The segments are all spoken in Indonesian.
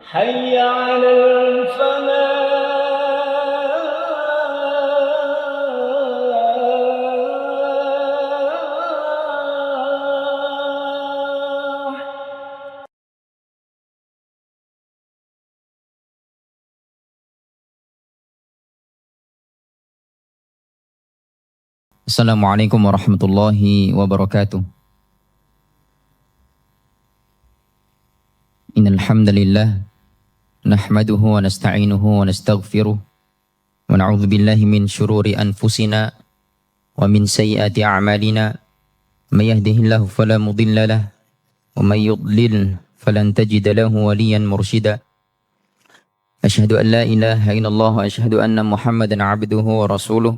حي على الفلاح. Assalamualaikum warahmatullahi wabarakatuh. Innal hamdalillah nahmaduhu wa nasta'inuhu wa nastaghfiruh wa na'udzu billahi min shururi anfusina wa min sayyiati a'malina may yahdihillahu fala mudilla lahu wa may yudlil falan tajida lahu waliyan mursyida. Asyhadu an la ilaha illallah wa asyhadu anna Muhammadan 'abduhu wa rasuluh.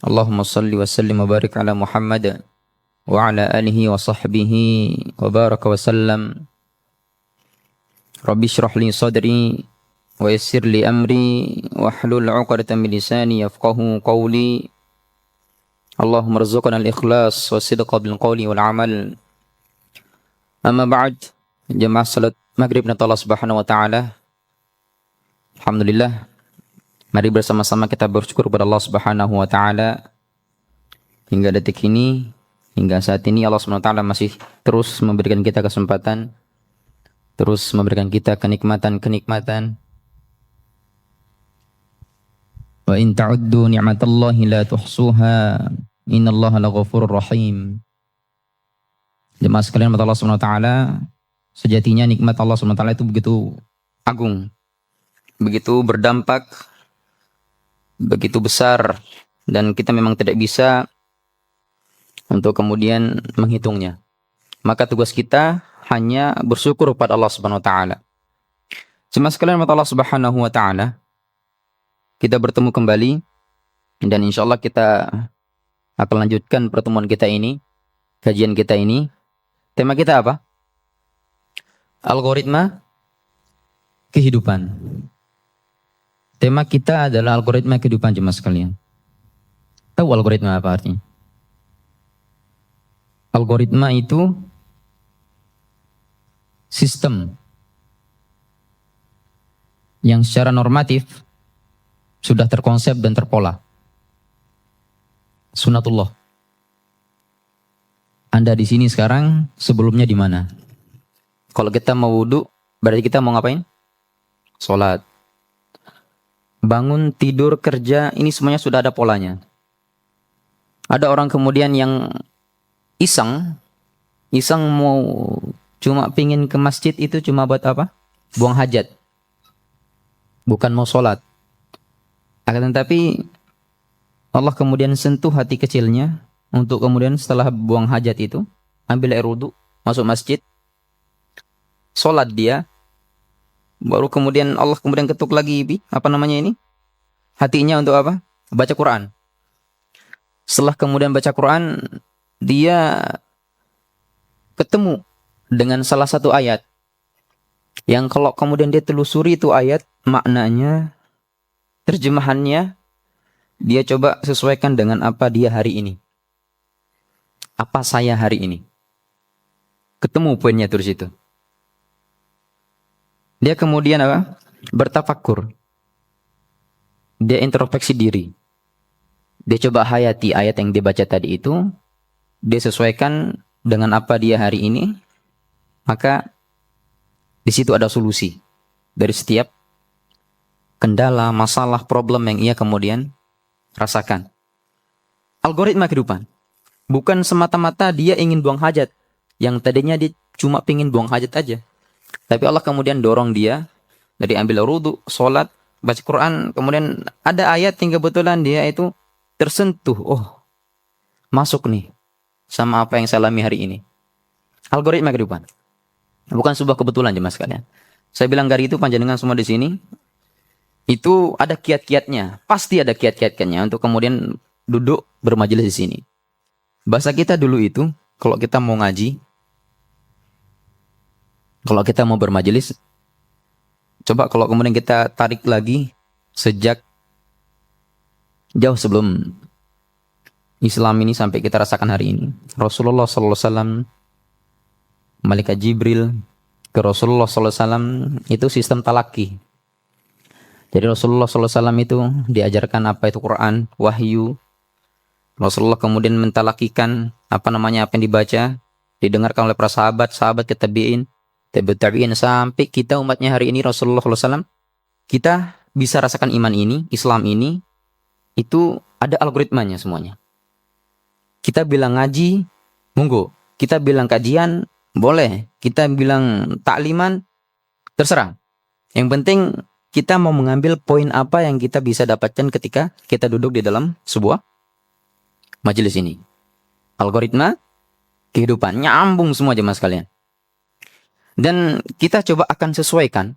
Allahumma salli wa sallim wa barik ala Muhammad wa ala alihi wa sahbihi wa baraka wa sallam. Rabbi syrah li sadri wa yassir li amri wa hlul 'uqdatam min lisani yafqahu qawli. Allahumma rzuqna al-ikhlas wa sidqa bil qawli wal amal. Amma ba'd, jemaah salat maghrib nanti Allah Subhanahu wa taala. Alhamdulillah, mari bersama-sama kita bersyukur kepada Allah Subhanahu wa taala. Hingga detik ini, hingga saat ini Allah Subhanahu wa taala masih terus memberikan kita kesempatan, terus memberikan kita kenikmatan-kenikmatan. Wa in ta'uddu ni'matallahi la tuhsuha, innallaha laghafurur rahim. Jemaah sekalian mata Allah Subhanahu wa taala, sejatinya nikmat Allah Subhanahu wa taala itu begitu agung, begitu berdampak, begitu besar, dan kita memang tidak bisa untuk kemudian menghitungnya. Maka tugas kita hanya bersyukur kepada Allah Subhanahu wa taala. Jemaah sekalian mata Allah Subhanahu wa taala, kita bertemu kembali dan insyaallah kita akan lanjutkan pertemuan kita ini, kajian kita ini. Tema kita apa? Algoritma kehidupan. Tema kita adalah algoritma kehidupan, jemaah sekalian. Tahu algoritma apa artinya? Algoritma itu sistem yang secara normatif sudah terkonsep dan terpola. Sunatullah. Anda di sini sekarang, sebelumnya di mana? Kalau kita mau wudu, berarti kita mau ngapain? Sholat. Bangun, tidur, kerja, ini semuanya sudah ada polanya. Ada orang kemudian yang iseng mau cuma pingin ke masjid, itu cuma buat apa? Buang hajat. Bukan mau sholat. Akan tetapi Allah kemudian sentuh hati kecilnya untuk kemudian setelah buang hajat itu, ambil air wudu, masuk masjid, sholat dia, baru kemudian Allah kemudian ketuk lagi, hatinya untuk apa? Baca Quran. Setelah kemudian baca Quran, dia ketemu dengan salah satu ayat yang kalau kemudian dia telusuri itu ayat, maknanya, terjemahannya, dia coba sesuaikan dengan apa dia hari ini. Apa saya hari ini? Ketemu poinnya terus itu. Dia kemudian apa? Bertafakur. Dia introspeksi diri. Dia coba hayati ayat yang dia baca tadi itu. Dia sesuaikan dengan apa dia hari ini. Maka di situ ada solusi dari setiap kendala, masalah, problem yang ia kemudian rasakan. Algoritma kehidupan. Bukan semata-mata dia ingin buang hajat. Yang tadinya dia cuma ingin buang hajat aja. Tapi Allah kemudian dorong dia dari ambil wudu, sholat, baca Quran. Kemudian ada ayat yang kebetulan dia itu tersentuh. Oh, masuk nih sama apa yang saya alami hari ini. Algoritma kehidupan. Bukan sebuah kebetulan, jemaah sekalian. Saya bilang dari itu panjenengan semua di sini, itu ada kiat-kiatnya. Pasti ada kiat-kiatnya untuk kemudian duduk bermajelis di sini. Bahasa kita dulu itu, kalau kita mau ngaji, kalau kita mau bermajelis, coba kalau kemudian kita tarik lagi sejak jauh sebelum Islam ini sampai kita rasakan hari ini. Rasulullah SAW, Malaikat Jibril, ke Rasulullah SAW itu sistem talaki. Jadi Rasulullah SAW itu diajarkan apa itu Quran, wahyu. Rasulullah kemudian mentalakikan apa yang dibaca, didengarkan oleh para sahabat, sahabat ke tabi'in, tabi'in sampai kita umatnya hari ini Rasulullah SAW, kita bisa rasakan iman ini, Islam ini, itu ada algoritmanya semuanya. Kita bilang ngaji, monggo. Kita bilang kajian, boleh. Kita bilang takliman, terserah. Yang penting kita mau mengambil poin apa yang kita bisa dapatkan ketika kita duduk di dalam sebuah majelis ini. Algoritma kehidupan nyambung semua jemaah sekalian. Dan kita coba akan sesuaikan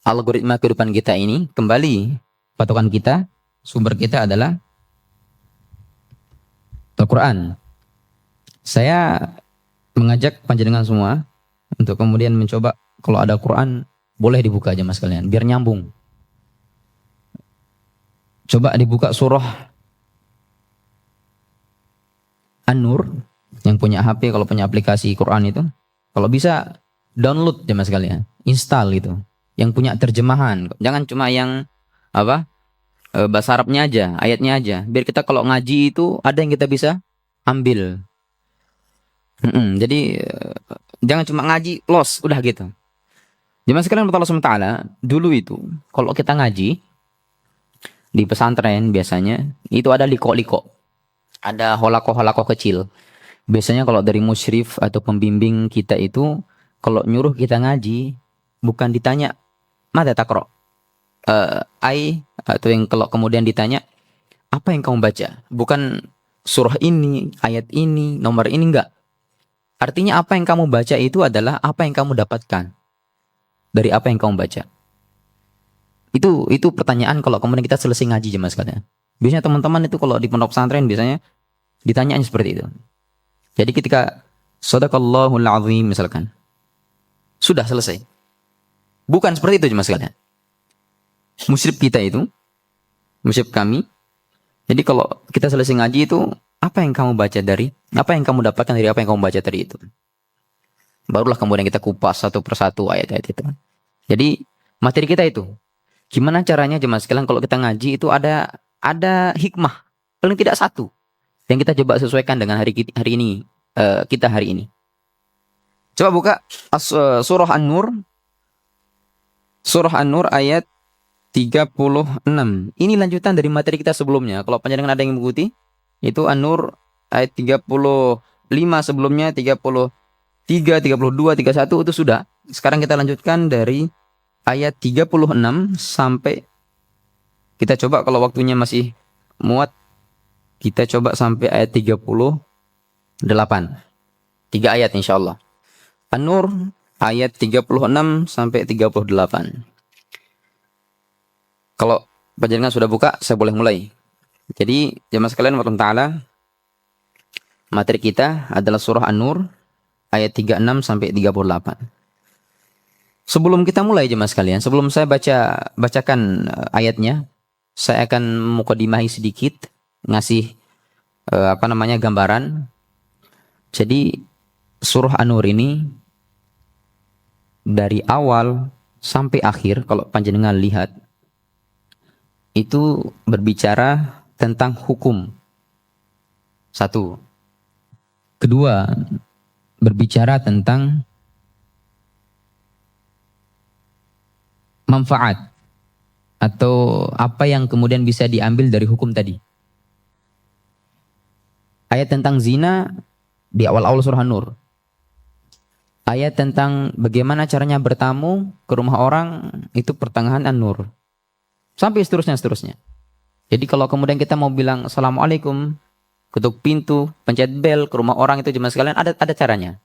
algoritma kehidupan kita ini. Kembali patokan kita, sumber kita adalah Al-Quran. Saya mengajak panjenengan semua untuk kemudian mencoba kalau ada Quran boleh dibuka aja mas kalian biar nyambung. Coba dibuka surah An-Nur yang punya HP, kalau punya aplikasi Quran itu, kalau bisa download aja mas kalian, install gitu. Yang punya terjemahan, jangan cuma yang bahasa Arabnya aja, ayatnya aja. Biar kita kalau ngaji itu ada yang kita bisa ambil. Jadi jangan cuma ngaji los udah gitu. Jemaah sekalian Allah SWT, dulu itu kalau kita ngaji di pesantren biasanya itu ada liko-liko, ada holako-holako kecil. Biasanya kalau dari musyrif atau pembimbing kita itu kalau nyuruh kita ngaji bukan ditanya mada takro, atau yang kalau kemudian ditanya apa yang kamu baca, bukan surah ini, ayat ini, nomor ini, enggak. Artinya apa yang kamu baca itu adalah apa yang kamu dapatkan dari apa yang kamu baca. Itu pertanyaan kalau kemudian kita selesai ngaji jemaah sekalian. Biasanya teman-teman itu kalau di pondok pesantren biasanya ditanyanya seperti itu. Jadi ketika Shadaqallahul Azim misalkan, sudah selesai. Bukan seperti itu jemaah sekalian. Musyrif kita itu, musyrif kami. Jadi kalau kita selesai ngaji itu apa yang kamu baca dari, apa yang kamu dapatkan dari apa yang kamu baca tadi itu. Barulah kemudian kita kupas satu persatu ayat-ayat itu. Jadi materi kita itu, gimana caranya jemaah sekalian kalau kita ngaji itu ada hikmah, paling tidak satu yang kita coba sesuaikan dengan hari ini, kita hari ini. Coba buka surah An-Nur, surah An-Nur ayat 36. Ini lanjutan dari materi kita sebelumnya. Kalau panjenengan ada yang mengikuti, itu An-Nur ayat 35 sebelumnya, 33, 32, 31 itu sudah. Sekarang kita lanjutkan dari ayat 36 sampai, kita coba kalau waktunya masih muat, kita coba sampai ayat 38. 3 ayat insyaallah. An-Nur ayat 36 sampai 38. Kalau panjenengan sudah buka, saya boleh mulai. Jadi jemaah sekalian warahmatullahi taala, materi kita adalah surah An-Nur ayat 36 sampai 38. Sebelum kita mulai jemaah sekalian, sebelum saya bacakan ayatnya, saya akan mukadimahi sedikit, ngasih gambaran. Jadi surah An-Nur ini dari awal sampai akhir kalau panjenengan lihat itu berbicara tentang hukum. Satu. Kedua, berbicara tentang manfaat atau apa yang kemudian bisa diambil dari hukum tadi. Ayat tentang zina di awal-awal surah An-Nur. Ayat tentang bagaimana caranya bertamu ke rumah orang itu pertengahan An-Nur. Sampai seterusnya. Jadi kalau kemudian kita mau bilang Assalamualaikum, ketuk pintu, pencet bel ke rumah orang itu jemaah sekalian, ada caranya.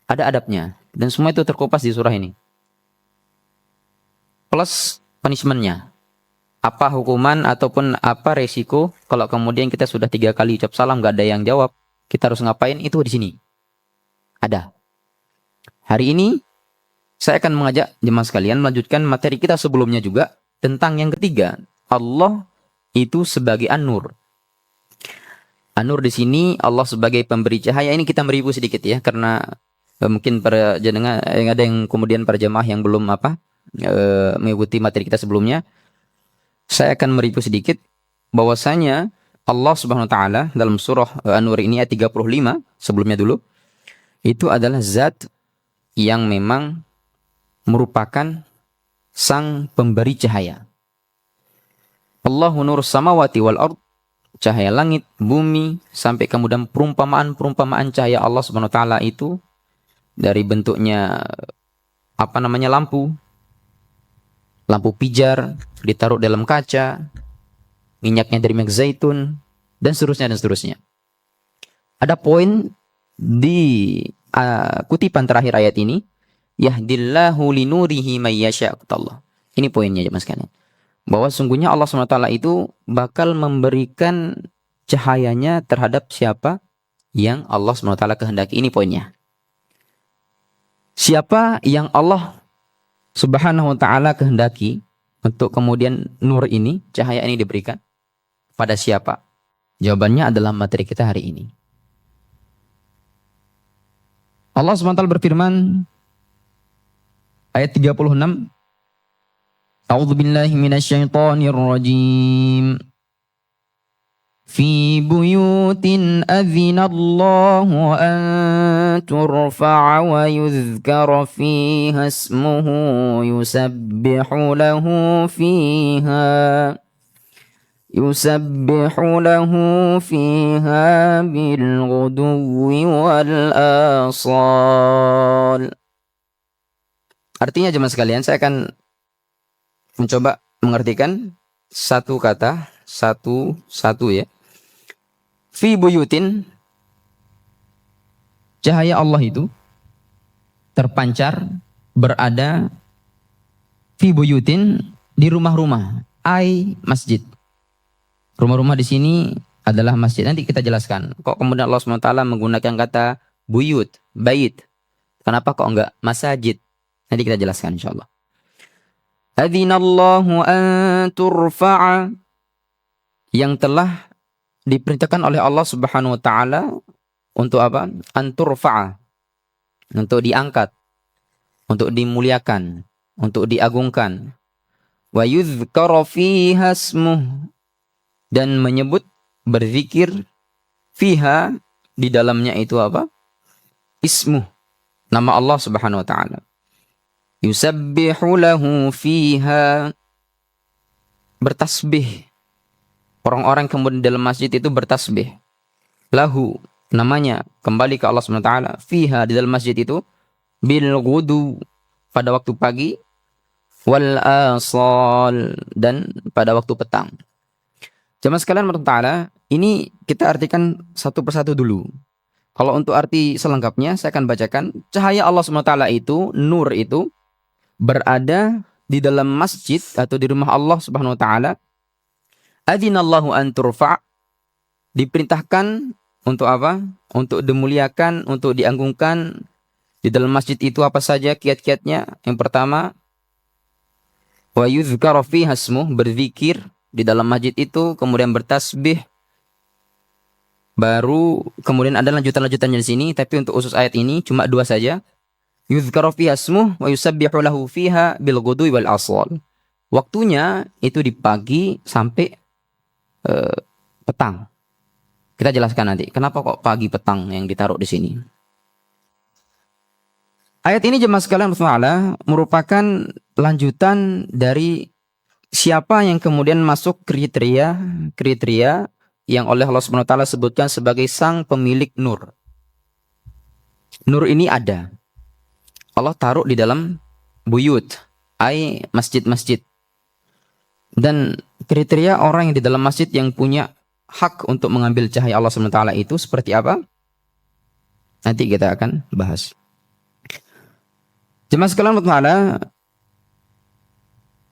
Ada adabnya. Dan semua itu terkupas di surah ini. Plus punishment-nya. Apa hukuman ataupun apa resiko kalau kemudian kita sudah 3 kali ucap salam gak ada yang jawab, kita harus ngapain, itu di sini. Ada. Hari ini saya akan mengajak jemaah sekalian melanjutkan materi kita sebelumnya juga tentang yang ketiga, Allah itu sebagai An-Nur. An-Nur di sini Allah sebagai pemberi cahaya. Ini kita mereview sedikit ya, karena mungkin para jenengan yang ada yang kemudian para jemaah yang belum mengikuti materi kita sebelumnya, saya akan mereview sedikit bahwasanya Allah Subhanahu wa taala dalam surah An-Nur ini ayat 35 sebelumnya dulu, itu adalah zat yang memang merupakan sang pemberi cahaya. Allahu nurus samawati wal ard, cahaya langit, bumi, sampai kemudian perumpamaan cahaya Allah Subhanahu wa taala itu dari bentuknya lampu pijar ditaruh dalam kaca, minyaknya dari minyak zaitun, dan seterusnya. Ada poin di kutipan terakhir ayat ini, yahdillahu linurihi may yasha', kata Allah. Ini poinnya jemaah sekalian. Bahwa sungguhnya Allah SWT itu bakal memberikan cahayanya terhadap siapa yang Allah SWT kehendaki. Ini poinnya. Siapa yang Allah Subhanahu wa ta'ala kehendaki untuk kemudian nur ini, cahaya ini diberikan pada siapa? Jawabannya adalah materi kita hari ini. Allah SWT berfirman ayat 36, A'udzu billahi minasyaitonir rajim. Fi buyutin adzinallahu an turfa'a wa yuzkara fiha ismuhu yusabbihu lahu fiha bil ghuduwi wal asal. Artinya jemaah sekalian, saya akan mencoba mengartikan satu kata, satu ya. Fi buyutin, cahaya Allah itu terpancar, berada fi buyutin, di rumah-rumah, masjid. Rumah-rumah di sini adalah masjid. Nanti kita jelaskan. Kok kemudian Allah SWT menggunakan kata buyut, bait. Kenapa kok enggak masajid? Nanti kita jelaskan insyaallah. Adzinallahu an turfa'a, yang telah diperintahkan oleh Allah Subhanahu wa taala untuk apa? An turfa'a, untuk diangkat, untuk dimuliakan, untuk diagungkan. Wa yuzkara fiha ismuh, dan menyebut, berzikir, fiha, di dalamnya itu apa? Ismuh, nama Allah Subhanahu wa taala. Yusabbihu lahu fiha, bertasbih. Orang-orang kemudian dalam masjid itu bertasbih. Lahu, namanya, kembali ke Allah SWT. Fiha, di dalam masjid itu. Bil ghudu, pada waktu pagi. Wal asal, dan pada waktu petang. Jemaah sekalian Allah, ini kita artikan satu persatu dulu. Kalau untuk arti selengkapnya, saya akan bacakan. Cahaya Allah SWT itu, nur itu, berada di dalam masjid atau di rumah Allah Subhanahu wa taala. Adzinallahu an turfa', diperintahkan untuk apa? Untuk dimuliakan, untuk diagungkan. Di dalam masjid itu apa saja kiat-kiatnya? Yang pertama, wa yuzkara fiha ismuh, berzikir di dalam masjid itu, kemudian bertasbih. Baru kemudian ada lanjutan-lanjutannya di sini, tapi untuk khusus ayat ini cuma 2 saja. Yuzkaru fiha ismuh wa yusabbihu lahu fiha bil ghudwi wal asal. Waktunya itu di pagi sampai petang. Kita jelaskan nanti kenapa kok pagi petang yang ditaruh di sini. Ayat ini jemaah sekalian merupakan lanjutan dari siapa yang kemudian masuk kriteria yang oleh Allah Subhanahu wa taala sebutkan sebagai sang pemilik nur. Nur ini ada. Allah taruh di dalam buyut, masjid-masjid. Dan kriteria orang yang di dalam masjid yang punya hak untuk mengambil cahaya Allah SWT itu seperti apa? Nanti kita akan bahas. Jemaah sekalian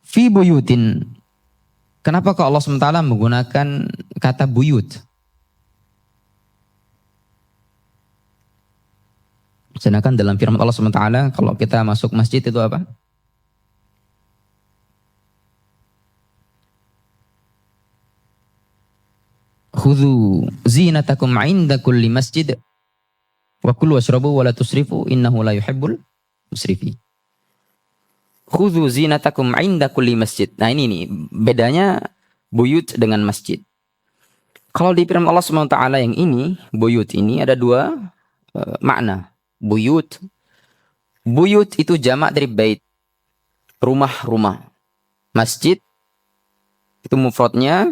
fi buyutin. Kenapa kok Allah SWT menggunakan kata buyut? Sedangkan dalam firman Allah SWT, kalau kita masuk masjid itu apa? Khudhu zinatakum 'inda kulli masjid. Wa kulu washrabu wa la tusrifu innahu la yuhibbul musrifin. Khudzu zinatakum 'inda kulli masjid. Nah, ini nih bedanya buyut dengan masjid. Kalau di firman Allah SWT yang ini, buyut ini ada dua makna. Buyut itu jamak dari bait, rumah-rumah. Masjid itu mufradnya,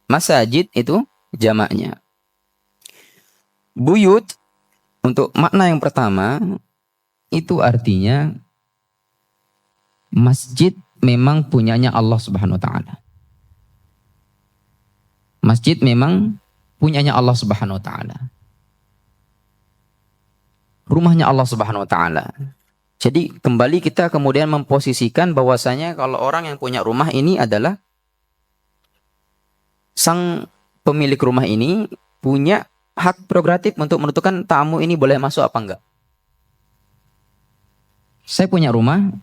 masajid itu jamaknya. Buyut untuk makna yang pertama itu artinya masjid memang punyanya Allah Subhanahu wa taala. Masjid memang punyanya Allah Subhanahu wa taala. Rumahnya Allah Subhanahu wa taala. Jadi kembali kita kemudian memposisikan bahwasanya kalau orang yang punya rumah ini adalah sang pemilik rumah ini punya hak prerogatif untuk menentukan tamu ini boleh masuk apa enggak. Saya punya rumah,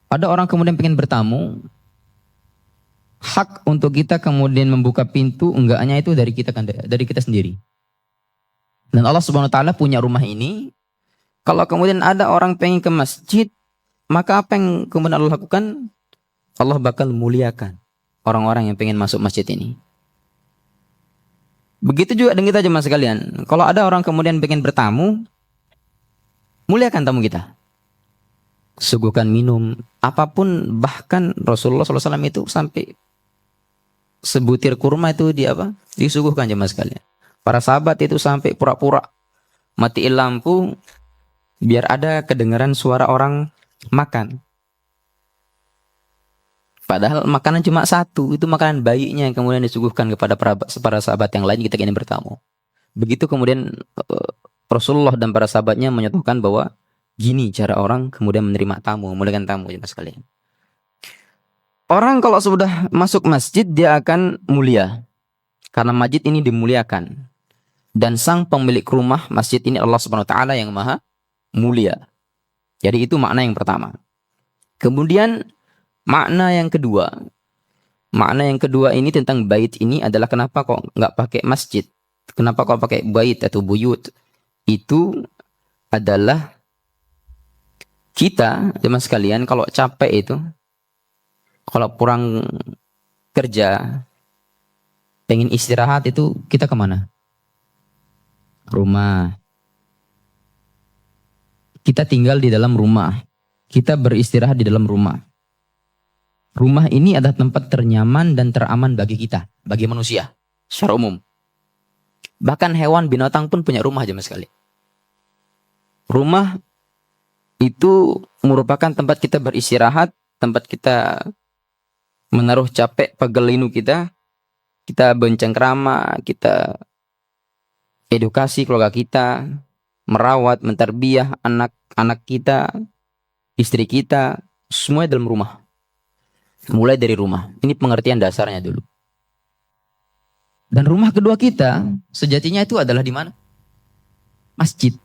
ada orang kemudian pengen bertamu, hak untuk kita kemudian membuka pintu enggaknya itu dari kita sendiri. Dan Allah Subhanahu wa taala punya rumah ini. Kalau kemudian ada orang pengen ke masjid, maka apa yang kemudian Allah lakukan? Allah bakal muliakan orang-orang yang pengen masuk masjid ini. Begitu juga dengan kita jemaah sekalian. Kalau ada orang kemudian pengen bertamu, muliakan tamu kita. Suguhkan minum, apapun, bahkan Rasulullah SAW itu sampai sebutir kurma itu disuguhkan jemaah sekalian. Para sahabat itu sampai pura-pura matiin lampu biar ada kedengaran suara orang makan. Padahal makanan cuma satu, itu makanan bayinya yang kemudian disuguhkan kepada para sahabat yang lain kita ingin bertamu. Begitu kemudian Rasulullah dan para sahabatnya menyatakan bahwa gini cara orang kemudian menerima tamu, memuliakan tamu jemaah sekalian. Orang kalau sudah masuk masjid dia akan mulia. Karena masjid ini dimuliakan. Dan sang pemilik rumah masjid ini Allah Subhanahu wa taala yang maha mulia. Jadi itu makna yang pertama. Kemudian makna yang kedua. Makna yang kedua ini tentang bait ini adalah kenapa kok nggak pakai masjid? Kenapa kok pakai bait atau buyut? Itu adalah kita, teman sekalian, kalau capek itu, kalau pulang kerja, pengen istirahat itu kita kemana? Rumah. Kita tinggal di dalam rumah. Kita beristirahat di dalam rumah. Rumah ini adalah tempat ternyaman dan teraman bagi kita, bagi manusia secara umum. Bahkan hewan binatang pun punya rumah jemaah sekali. Rumah itu merupakan tempat kita beristirahat, tempat kita menaruh capek pegel linu kita bencengkrama, kita edukasi keluarga kita, merawat, menterbiah anak-anak kita, istri kita, semua dalam rumah. Mulai dari rumah. Ini pengertian dasarnya dulu. Dan rumah kedua kita sejatinya itu adalah di mana? Masjid.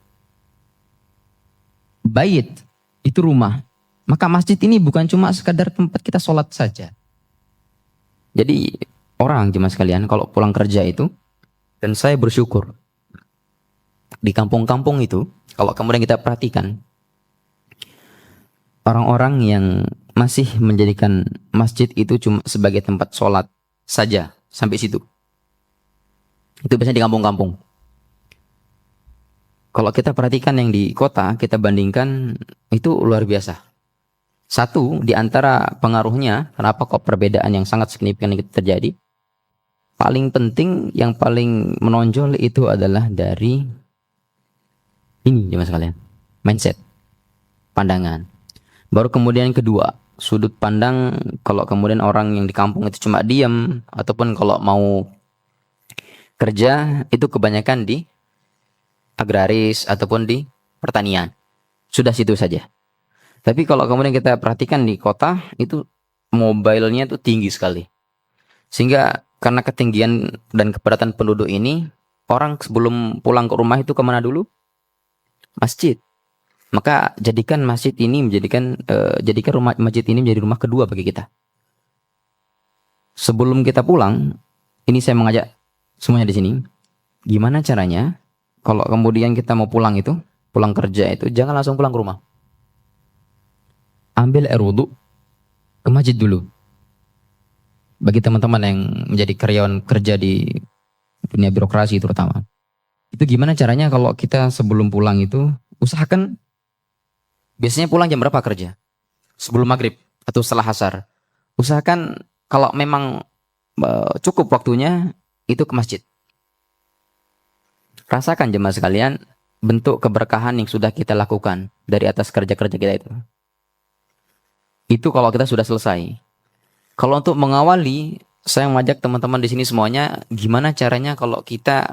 Bait itu rumah. Maka masjid ini bukan cuma sekadar tempat kita sholat saja. Jadi orang jemaah sekalian kalau pulang kerja itu, dan saya bersyukur di kampung-kampung itu, kalau kemudian kita perhatikan orang-orang yang masih menjadikan masjid itu cuma sebagai tempat sholat saja sampai situ. Itu biasanya di kampung-kampung. Kalau kita perhatikan yang di kota, kita bandingkan, itu luar biasa. Satu, di antara pengaruhnya, kenapa kok perbedaan yang sangat signifikan itu terjadi? Paling penting, yang paling menonjol itu adalah dari ini, jemaah sekalian, mindset, pandangan. Baru kemudian yang kedua, sudut pandang. Kalau kemudian orang yang di kampung itu cuma diam, ataupun kalau mau kerja itu kebanyakan di agraris ataupun di pertanian. Sudah situ saja. Tapi kalau kemudian kita perhatikan di kota itu mobilenya itu tinggi sekali. Sehingga karena ketinggian dan kepadatan penduduk ini, orang sebelum pulang ke rumah itu kemana dulu? Masjid. Maka jadikan masjid ini jadikan rumah masjid ini menjadi rumah kedua bagi kita. Sebelum kita pulang, ini saya mengajak semuanya di sini. Gimana caranya kalau kemudian kita mau pulang kerja itu, jangan langsung pulang ke rumah. Ambil air wudhu, ke masjid dulu. Bagi teman-teman yang menjadi karyawan kerja di dunia birokrasi terutama. Itu gimana caranya kalau kita sebelum pulang itu, usahakan, biasanya pulang jam berapa kerja? Sebelum maghrib atau setelah asar. Usahakan kalau memang cukup waktunya, itu ke masjid. Rasakan jemaah sekalian, bentuk keberkahan yang sudah kita lakukan dari atas kerja-kerja kita itu. Itu kalau kita sudah selesai. Kalau untuk mengawali, saya mengajak teman-teman di sini semuanya, gimana caranya kalau kita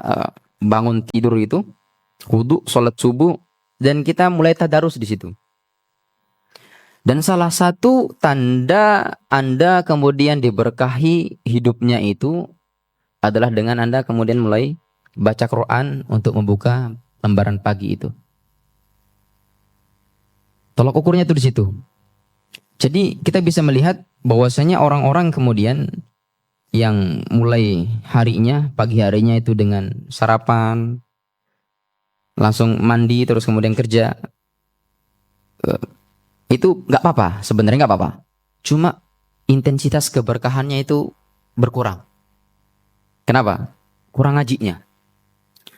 bangun tidur itu, wudu, sholat subuh, dan kita mulai tadarus di situ. Dan salah satu tanda Anda kemudian diberkahi hidupnya itu adalah dengan Anda kemudian mulai baca Quran untuk membuka lembaran pagi itu. Tolak ukurnya itu di situ. Jadi kita bisa melihat bahwasanya orang-orang kemudian yang mulai harinya, pagi harinya itu dengan sarapan, langsung mandi terus kemudian kerja, itu nggak apa-apa, sebenarnya nggak apa-apa. Cuma intensitas keberkahannya itu berkurang. Kenapa? Kurang ngajinya.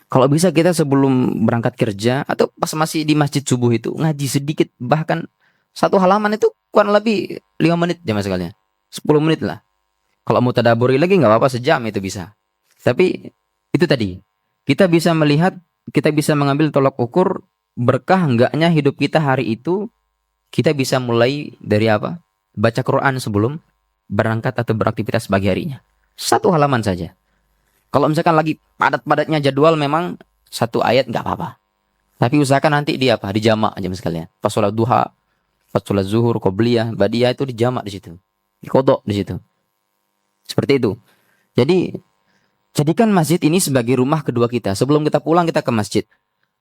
Kalau bisa kita sebelum berangkat kerja atau pas masih di masjid subuh itu ngaji sedikit, bahkan satu halaman itu kurang lebih 5 menit jemaah sekalian, 10 menit lah. Kalau mau tadaburi lagi nggak apa-apa, sejam itu bisa. Tapi itu tadi, kita bisa melihat, kita bisa mengambil tolak ukur berkah enggaknya hidup kita hari itu. Kita bisa mulai dari apa? Baca Quran sebelum berangkat atau beraktivitas pagi harinya. Satu halaman saja. Kalau misalkan lagi padat-padatnya jadwal, memang satu ayat nggak apa-apa. Tapi usahakan nanti di apa? Di jamak aja sekalian. Pas sholat duha, pas sholat zuhur, qobliyah, badiyah itu di jamak di situ. Di kodok di situ. Seperti itu. Jadi jadikan masjid ini sebagai rumah kedua kita. Sebelum kita pulang kita ke masjid.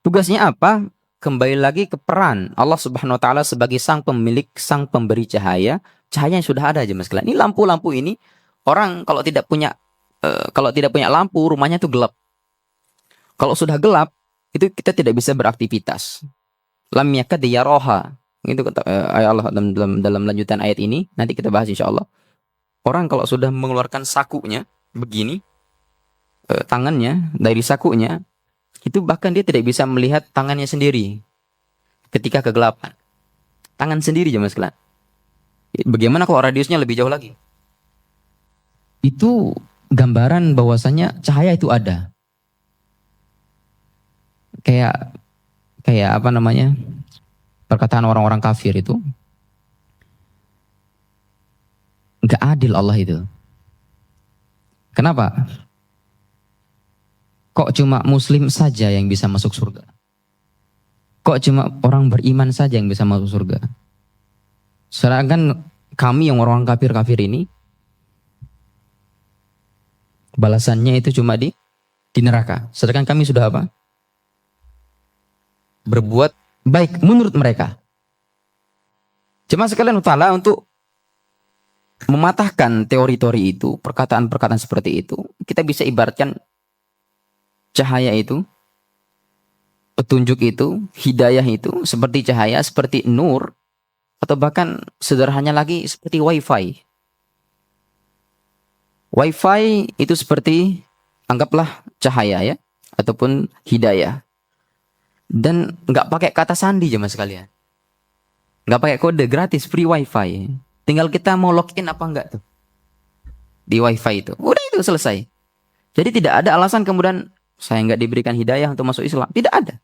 Tugasnya apa? Kembali lagi ke peran Allah Subhanahu wa taala sebagai sang pemilik, sang pemberi cahaya. Cahaya yang sudah ada aja Mas sekalian. Ini lampu-lampu ini, orang kalau tidak punya lampu, rumahnya itu gelap. Kalau sudah gelap, itu kita tidak bisa beraktivitas. Lam yakad yaraha. Itu kata ayat Allah dalam lanjutan ayat ini, nanti kita bahas insyaallah. Orang kalau sudah mengeluarkan sakunya begini, tangannya dari sakunya, itu bahkan dia tidak bisa melihat tangannya sendiri ketika kegelapan. Tangan sendiri jemaah sekalian. Bagaimana kalau radiusnya lebih jauh lagi? Itu gambaran bahwasanya cahaya itu ada. Kayak apa namanya? Perkataan orang-orang kafir itu, nggak adil Allah itu. Kenapa? Kok cuma muslim saja yang bisa masuk surga? Kok cuma orang beriman saja yang bisa masuk surga? Sedangkan kami yang orang kafir-kafir ini, balasannya itu cuma di neraka. Sedangkan kami sudah apa? Berbuat baik menurut mereka. Cuma sekalian utala untuk mematahkan teori-teori itu, perkataan-perkataan seperti itu, kita bisa ibaratkan cahaya itu, petunjuk itu, hidayah itu seperti cahaya, seperti nur, atau bahkan sederhananya lagi seperti wifi. Wifi itu seperti, anggaplah cahaya ya, ataupun hidayah. Dan nggak pakai kata sandi jemaah sekalian. Nggak pakai kode, gratis, free wifi. Tinggal kita mau login apa enggak tuh di wifi itu. Udah itu selesai. Jadi tidak ada alasan kemudian saya nggak diberikan hidayah untuk masuk Islam. Tidak ada.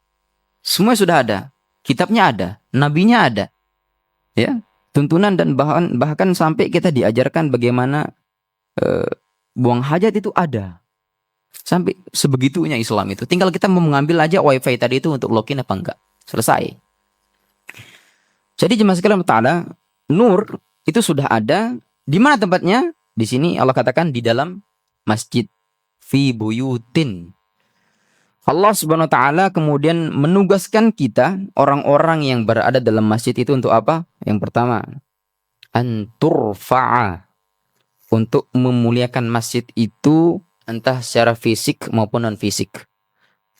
Semua sudah ada. Kitabnya ada. Nabinya ada. Ya, tuntunan dan bahkan sampai kita diajarkan bagaimana buang hajat itu ada. Sampai sebegitunya Islam itu. Tinggal kita mau mengambil aja wifi tadi itu untuk login apa enggak. Selesai. Jadi jemaah sekalian ta'ala, nur itu sudah ada. Di mana tempatnya? Di sini Allah katakan di dalam masjid. Fi buyutin. Allah Subhanahu wa taala kemudian menugaskan kita, orang-orang yang berada dalam masjid itu untuk apa? Yang pertama, anturfa'a, untuk memuliakan masjid itu entah secara fisik maupun non fisik.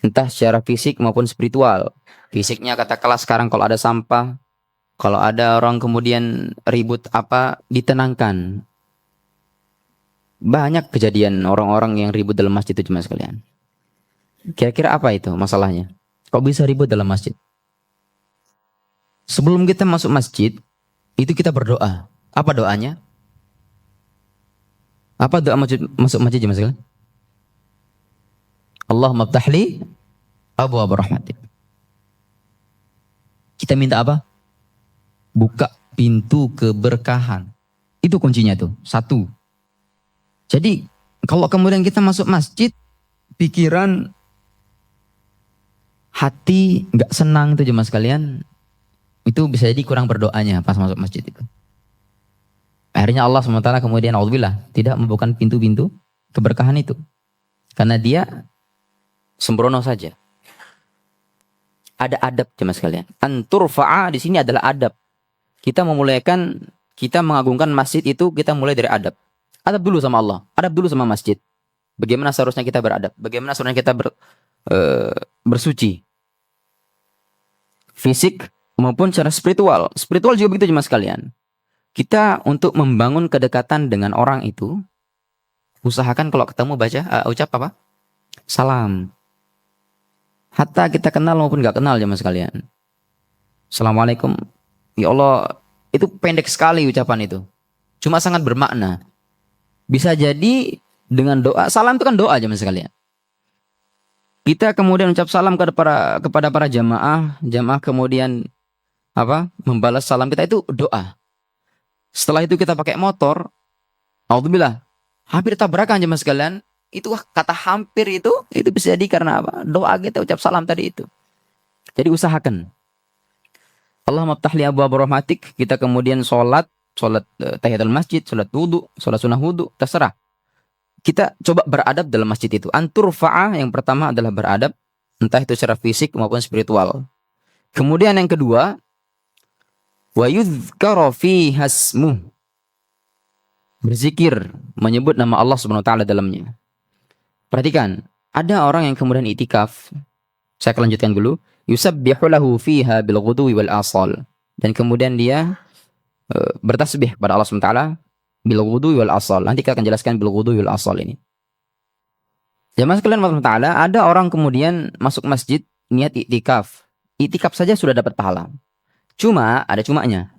Entah secara fisik maupun spiritual. Fisiknya katakanlah sekarang kalau ada sampah, kalau ada orang kemudian ribut apa, ditenangkan. Banyak kejadian orang-orang yang ribut dalam masjid itu cuma sekalian. Kira-kira apa itu masalahnya? Kok bisa ribut dalam masjid? Sebelum kita masuk masjid, itu kita berdoa. Apa doanya? Apa doa masuk masjid cuma sekalian? Allahumma ftahli abwaab rahmatik. Kita minta apa? Buka pintu keberkahan. Itu kuncinya tuh. Satu. Jadi kalau kemudian kita masuk masjid, pikiran, hati nggak senang itu jemaah sekalian, itu bisa jadi kurang berdoanya pas masuk masjid itu. Akhirnya Allah SWT kemudian alhamdulillah tidak membuka pintu-pintu keberkahan itu. Karena dia sembrono saja. Ada adab jemaah sekalian. Anturfa'a di sini adalah adab. Kita memulaikan, kita mengagungkan masjid itu, kita mulai dari adab. Adab dulu sama Allah, adab dulu sama masjid. Bagaimana seharusnya kita beradab, bagaimana seharusnya kita bersuci. Fisik maupun secara spiritual. Spiritual juga begitu jemaah sekalian. Kita untuk membangun kedekatan dengan orang itu, usahakan kalau ketemu baca, ucap apa? Salam. Hatta kita kenal maupun gak kenal jemaah sekalian. Assalamualaikum. Ya Allah, itu pendek sekali ucapan itu. Cuma sangat bermakna. Bisa jadi dengan doa. Salam itu kan doa jemaah sekalian. Kita kemudian ucap salam kepada para jamaah. Jamaah kemudian membalas salam kita, itu doa. Setelah itu kita pakai motor. Alhamdulillah. Hampir tabrakan jemaah sekalian. Itu kata hampir itu bisa jadi karena apa? Doa kita ucap salam tadi itu. Jadi usahakan. Allahumma ftahli abwaab rahmatik. Kita kemudian sholat tahiyatul masjid, sholat wudu, sholat sunnah wudu, terserah. Kita coba beradab dalam masjid itu. Anturfa'a yang pertama adalah beradab, entah itu secara fisik maupun spiritual. Kemudian yang kedua, wa yudhkara fi hasmuh. Berzikir, menyebut nama Allah Subhanahu wa taala dalamnya. Perhatikan, ada orang yang kemudian itikaf. Saya akan lanjutkan dulu. Yusabbihu lahu fiha bil ghudwi wal asal. Dan kemudian dia bertasbih kepada Allah SWT bil ghudwi wal asal. Nanti kita akan jelaskan bil ghudwi wal asal ini. Jamaah sekalian Allah, ada orang kemudian masuk masjid niat iktikaf. Iktikaf saja sudah dapat pahala. Cuma ada cumanya.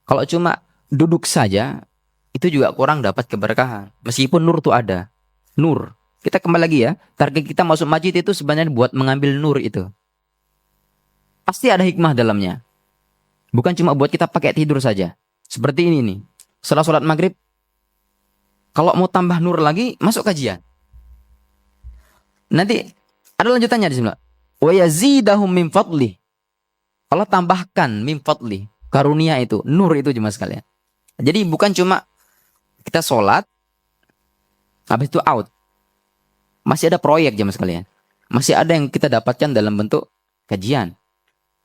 Kalau cuma duduk saja itu juga kurang dapat keberkahan. Meskipun nur itu ada. Nur. Kita kembali lagi ya. Target kita masuk masjid itu sebenarnya buat mengambil nur itu. Pasti ada hikmah dalamnya. Bukan cuma buat kita pakai tidur saja. Seperti ini nih. Setelah sholat maghrib, kalau mau tambah nur lagi, masuk kajian. Nanti ada lanjutannya di sini. Wa yazidahum min fadli. Allah tambahkan min fadli. Karunia itu, nur itu jemaah sekalian. Jadi bukan cuma kita sholat, habis itu out. Masih ada proyek jemaah sekalian. Masih ada yang kita dapatkan dalam bentuk kajian,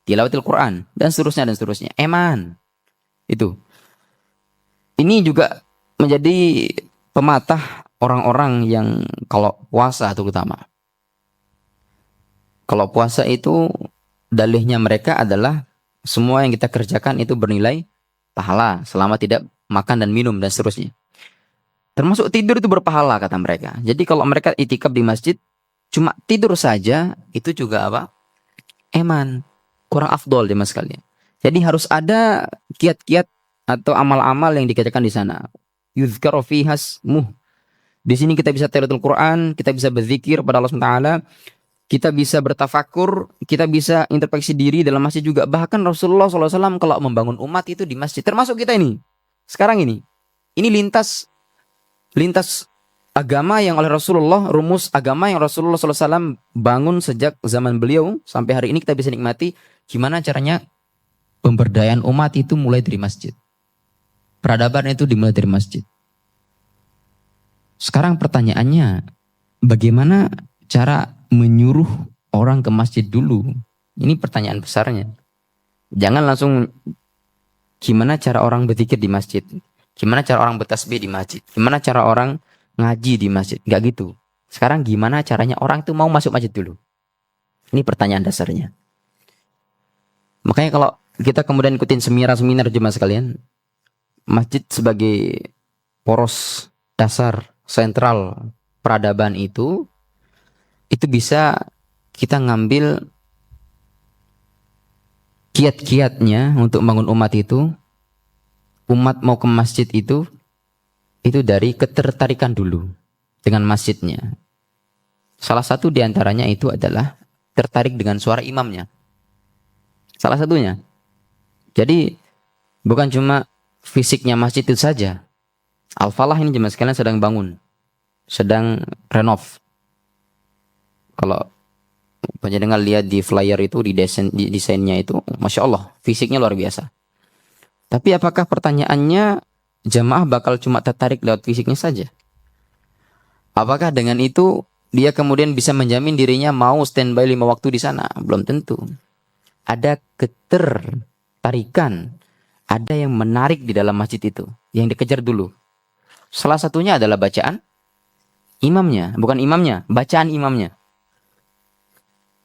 tilawatil Quran, dan seterusnya. Eman. Itu. Ini juga menjadi pematah orang-orang yang kalau puasa terutama. Kalau puasa itu dalihnya mereka adalah semua yang kita kerjakan itu bernilai pahala selama tidak makan dan minum dan seterusnya. Termasuk tidur itu berpahala kata mereka. Jadi kalau mereka itikaf di masjid cuma tidur saja itu juga apa? Eman. Kurang afdol jemaah sekalian. Jadi harus ada kiat-kiat atau amal-amal yang dikerjakan di sana. Yuzkaru fi hasmuh. Di sini kita bisa tilawatul Quran, kita bisa berzikir pada Allah SWT, kita bisa bertafakur, kita bisa introspeksi diri dalam masjid juga. Bahkan Rasulullah SAW kalau membangun umat itu di masjid, termasuk kita ini. Sekarang ini lintas agama yang oleh Rasulullah, rumus agama yang Rasulullah SAW bangun sejak zaman beliau sampai hari ini kita bisa nikmati. Gimana caranya pemberdayaan umat itu mulai dari masjid. Peradaban itu dimulai dari masjid. Sekarang pertanyaannya, bagaimana cara menyuruh orang ke masjid dulu? Ini pertanyaan besarnya. Jangan langsung gimana cara orang berzikir di masjid, gimana cara orang bertasbih di masjid, gimana cara orang ngaji di masjid. Enggak gitu. Sekarang gimana caranya orang itu mau masuk masjid dulu? Ini pertanyaan dasarnya. Makanya kalau kita kemudian ikutin seminar-seminar jemaah sekalian, masjid sebagai poros dasar sentral peradaban itu bisa kita ngambil kiat-kiatnya untuk bangun umat itu. Umat mau ke masjid itu dari ketertarikan dulu dengan masjidnya. Salah satu diantaranya itu adalah tertarik dengan suara imamnya. Salah satunya. Jadi bukan cuma fisiknya masjid itu saja. Al-Falah ini jemaah sekalian sedang bangun, sedang renov. Kalau penjenengan lihat di flyer itu, di desainnya itu, Masya Allah, fisiknya luar biasa. Tapi apakah pertanyaannya jamaah bakal cuma tertarik lewat fisiknya saja? Apakah dengan itu dia kemudian bisa menjamin dirinya mau standby 5 waktu di sana? Belum tentu. Ada ketertarikan, ada yang menarik di dalam masjid itu, yang dikejar dulu. Salah satunya adalah bacaan imamnya, bukan imamnya, bacaan imamnya.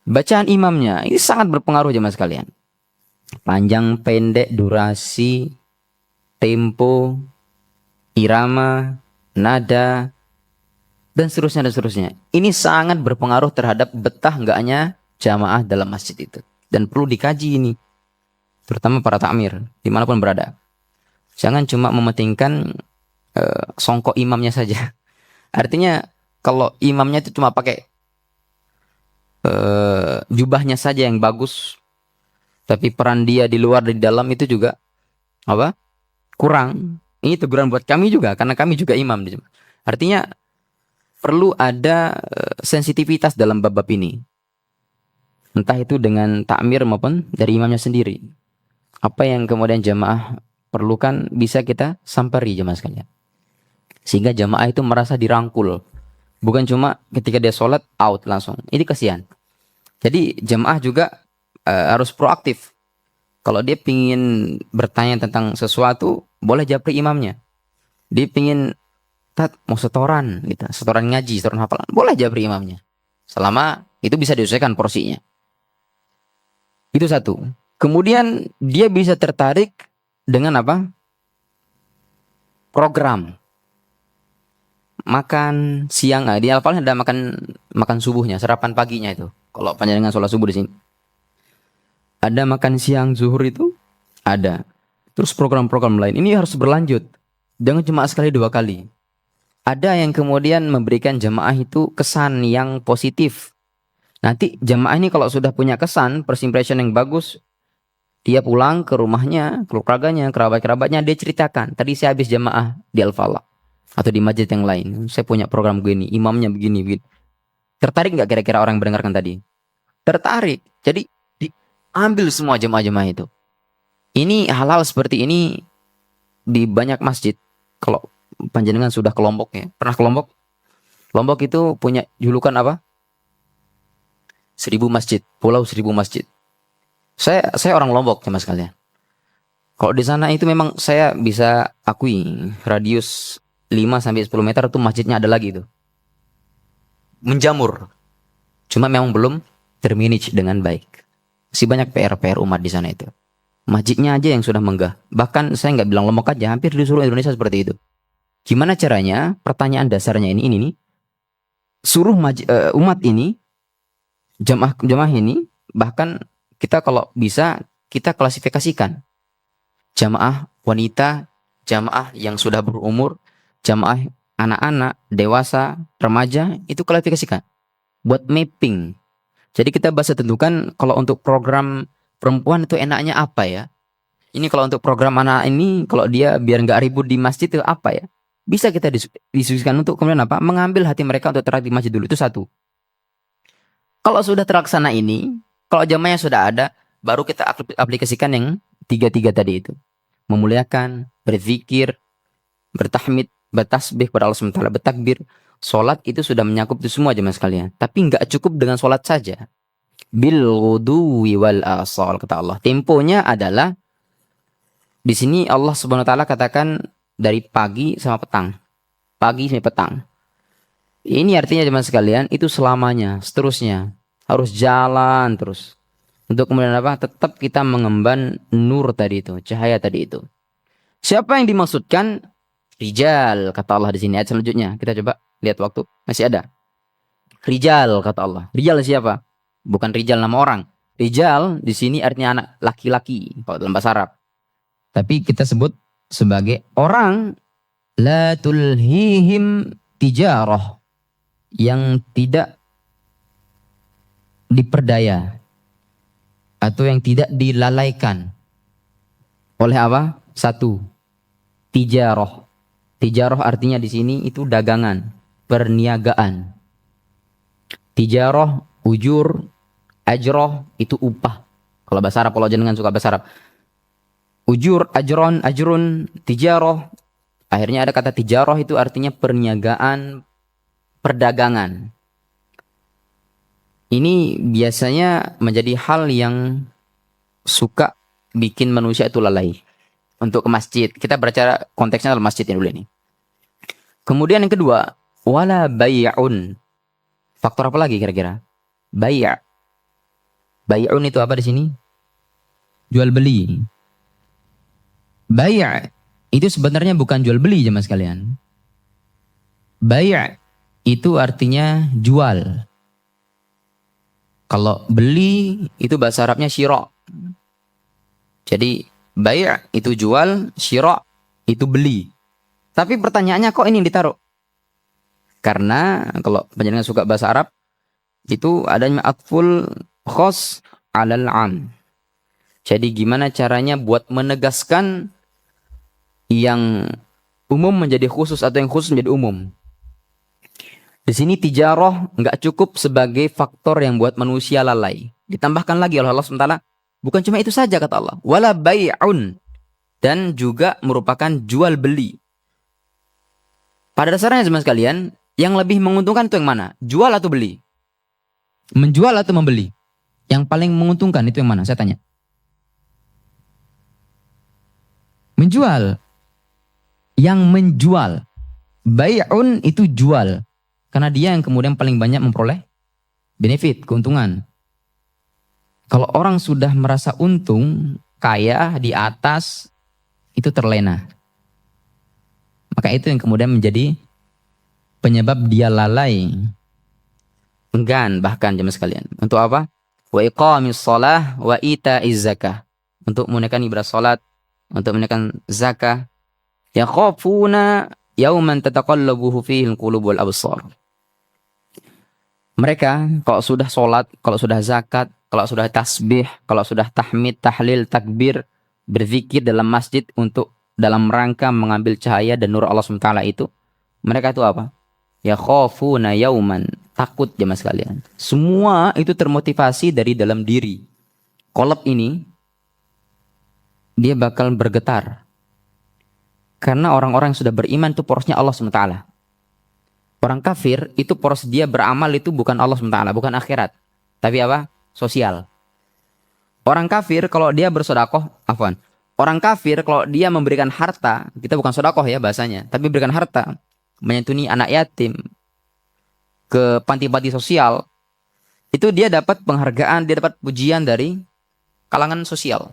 Bacaan imamnya ini sangat berpengaruh jemaah sekalian. Panjang, pendek, durasi, tempo, irama, nada, dan seterusnya dan seterusnya. Ini sangat berpengaruh terhadap betah enggaknya jamaah dalam masjid itu. Dan perlu dikaji ini, terutama para takmir, dimanapun berada. Jangan cuma mementingkan songkok imamnya saja. Artinya kalau imamnya itu cuma pakai jubahnya saja yang bagus, tapi peran dia di luar di dalam itu juga kurang. Ini teguran buat kami juga, karena kami juga imam. Artinya perlu ada sensitivitas dalam bab-bab ini, entah itu dengan takmir maupun dari imamnya sendiri. Apa yang kemudian jamaah perlukan bisa kita samperi jamaah sekalian, sehingga jamaah itu merasa dirangkul, bukan cuma ketika dia sholat out langsung. Ini kasihan. Jadi jamaah juga harus proaktif. Kalau dia pingin bertanya tentang sesuatu, boleh japri imamnya. Dia pingin mau setoran gitu, setoran ngaji, setoran hafalan, boleh japri imamnya. Selama itu bisa disesuaikan porsinya. Itu satu. Kemudian dia bisa tertarik dengan program. Makan siang, di Al-Falah ada makan subuhnya, sarapan paginya itu. Kalau panjenengan sholat subuh di sini. Ada makan siang, zuhur itu ada. Terus program-program lain ini harus berlanjut. Jangan cuma sekali 2 kali. Ada yang kemudian memberikan jamaah itu kesan yang positif. Nanti jamaah ini kalau sudah punya kesan, first impression yang bagus, dia pulang ke rumahnya, keluarganya, kerabat-kerabatnya, dia ceritakan. Tadi saya habis jamaah di Al-Falah atau di masjid yang lain. Saya punya program begini, imamnya begini. Tertarik nggak kira-kira orang yang mendengarkan tadi? Tertarik. Jadi diambil semua jemaah-jemaah itu. Ini hal-hal seperti ini di banyak masjid. Kalau panjenengan sudah ke Lombok ya, pernah ke Lombok? Lombok itu punya julukan 1000 masjid, Pulau 1000 masjid. Saya orang Lombok sama sekalian. Kalau di sana itu memang saya bisa akui radius 5-10 meter itu masjidnya ada lagi itu. Menjamur. Cuma memang belum termanage dengan baik. Masih banyak PR umat di sana itu. Masjidnya aja yang sudah menggah. Bahkan saya nggak bilang Lombok aja, hampir di seluruh Indonesia seperti itu. Gimana caranya? Pertanyaan dasarnya ini nih. Suruh umat ini, jamaah ini, bahkan kita kalau bisa kita klasifikasikan. Jamaah wanita, jamaah yang sudah berumur, jamaah anak-anak, dewasa, remaja, itu klasifikasikan. Buat mapping. Jadi kita bisa tentukan kalau untuk program perempuan itu enaknya apa ya. Ini kalau untuk program anak ini, kalau dia biar nggak ribut di masjid itu apa ya. Bisa kita diskusikan untuk kemudian mengambil hati mereka untuk tertarik di masjid dulu. Itu satu. Kalau sudah terlaksana ini, kalau jamaahnya sudah ada, baru kita aplikasikan yang 3 tadi itu. Memuliakan, berzikir, bertahmid, bertasbih kepada Allah SWT, bertakbir. Sholat itu sudah menyakup itu semua jemaah sekalian. Tapi nggak cukup dengan sholat saja. Bil ghuduwi wal asal, kata Allah. Temponya adalah di sini Allah Subhanahu wa taala katakan dari pagi sama petang. Pagi sampai petang. Ini artinya jemaah sekalian itu selamanya, seterusnya. harus jalan terus. Untuk kemudian apa? Tetap kita mengemban nur tadi itu, cahaya tadi itu. Siapa yang dimaksudkan? Rijal, kata Allah di sini. Ayat selanjutnya, kita coba lihat waktu. Masih ada. Rijal, kata Allah. Rijal siapa? Bukan rijal nama orang. Rijal di sini artinya anak laki-laki, kalau dalam bahasa Arab. Tapi kita sebut sebagai orang la tulhihim tijarah, yang tidak diperdaya atau yang tidak dilalaikan oleh apa? Satu, tijarah. Tijarah artinya di sini itu dagangan, perniagaan. Tijarah, ujur, ajroh itu upah. Kalau bahasa Arab, kalau jenengan suka bahasa Arab. Ujur, ajron, ajrun, tijarah. Akhirnya ada kata tijarah itu artinya perniagaan, perdagangan. Ini biasanya menjadi hal yang suka bikin manusia itu lalai. Untuk ke masjid. Kita berbicara konteksnya dalam masjid ini dulu ini. Kemudian yang kedua, wala bay'un. Faktor apa lagi kira-kira? Bay'. Bay'un itu apa di sini? Jual beli. Bay' itu sebenarnya bukan jual beli jemaah sekalian. Bay' itu artinya jual. Kalau beli itu bahasa Arabnya syira'. Jadi bay' itu jual, syira' itu beli. Tapi pertanyaannya kok ini yang ditaruh? Karena kalau penjenengan suka bahasa Arab, itu adanya atful khos alal am. Jadi gimana caranya buat menegaskan yang umum menjadi khusus atau yang khusus menjadi umum. Di sini tijarah nggak cukup sebagai faktor yang buat manusia lalai. Ditambahkan lagi oleh Allah SWT, bukan cuma itu saja kata Allah. Wala bay'un. Dan juga merupakan jual beli. Pada dasarnya teman sekalian, yang lebih menguntungkan itu yang mana? Jual atau beli? Menjual atau membeli? Yang paling menguntungkan itu yang mana? Saya tanya. Menjual. Yang menjual. Bay'un itu jual. Karena dia yang kemudian paling banyak memperoleh benefit, keuntungan. Kalau orang sudah merasa untung, kaya, di atas, itu terlena. Maka itu yang kemudian menjadi penyebab dia lalai. Enggan bahkan jemaah sekalian. Untuk apa? Wa iqamis shalah wa ita'iz zakah. Untuk menunaikan ibadah salat, untuk menunaikan zakah. Yakhafuna yauman tataqallabuhu fihi al-qulub wal absar. Mereka kalau sudah salat, kalau sudah zakat, kalau sudah tasbih, kalau sudah tahmid, tahlil, takbir, berzikir dalam masjid untuk dalam rangka mengambil cahaya dan nur Allah SWT itu, mereka itu apa? Yakhafuna yauman, takut jemaah sekalian. Semua itu termotivasi dari dalam diri. Kolab ini dia bakal bergetar. Karena orang-orang yang sudah beriman itu porosnya Allah SWT. Orang kafir itu poros dia beramal itu bukan Allah SWT, bukan akhirat. Tapi apa? Sosial. Orang kafir kalau dia bersedekah, afwan. Orang kafir kalau dia memberikan harta, kita bukan sedekah ya bahasanya, tapi berikan harta, menyantuni anak yatim, ke panti-panti sosial, itu dia dapat penghargaan, dia dapat pujian dari kalangan sosial.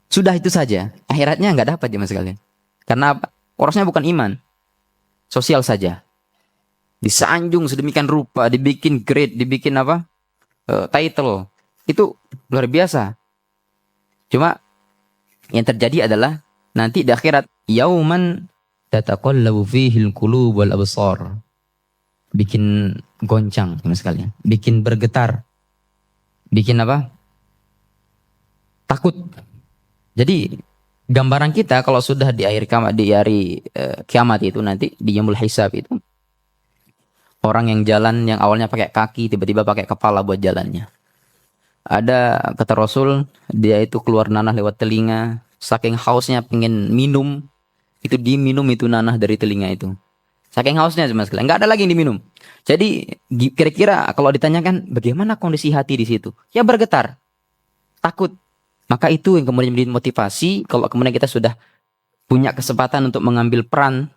Sudah itu saja. Akhiratnya nggak dapat jemaah sekalian. Karena apa? Porosnya bukan iman. Sosial saja. Disanjung sedemikian rupa, dibikin grade, dibikin apa? Title. Itu luar biasa. Cuma yang terjadi adalah nanti di akhirat yauman tataqallabu fihi al-qulub wal absar. Bikin goncang jemaah sekalian. Bikin bergetar. Bikin apa? Takut. Jadi gambaran kita kalau sudah di akhir kiamat, di hari kiamat itu nanti di yaumul hisab itu, orang yang jalan yang awalnya pakai kaki tiba-tiba pakai kepala buat jalannya. Ada kata Rasul, dia itu keluar nanah lewat telinga, saking hausnya pengen minum, itu diminum itu nanah dari telinga itu. Saking hausnya jemaah sekalian, nggak ada lagi yang diminum. Jadi kira-kira kalau ditanyakan bagaimana kondisi hati di situ, ya bergetar, takut. Maka itu yang kemudian menjadi motivasi kalau kemudian kita sudah punya kesempatan untuk mengambil peran,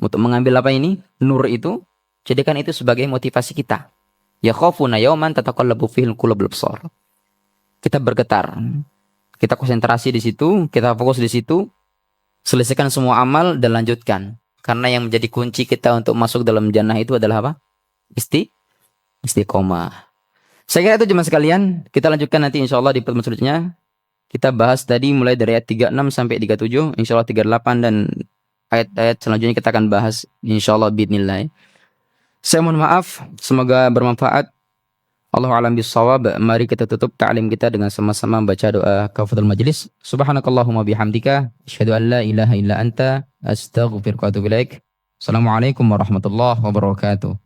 untuk mengambil apa ini, nur itu, jadikan itu sebagai motivasi kita. Yakhafuna yawman tataqallabu fihi al-qulub wal absar. Kita bergetar. Kita konsentrasi di situ, kita fokus di situ, selesaikan semua amal dan lanjutkan. Karena yang menjadi kunci kita untuk masuk dalam jannah itu adalah apa? Istiqomah. Saya kira itu jemaah sekalian. Kita lanjutkan nanti insyaallah di pertemuan selanjutnya. Kita bahas tadi mulai dari ayat 36 sampai 37, insyaallah 38 dan ayat-ayat selanjutnya kita akan bahas insyaallah bismillah. Saya mohon maaf, semoga bermanfaat. Allahu a'lam bissawab. Mari kita tutup ta'lim kita dengan sama-sama membaca doa kafatul majlis. Subhanakallahumma bihamdika asyhadu an la ilaha illa anta astaghfiruka wa atubu ilaik. Assalamualaikum warahmatullahi wabarakatuh.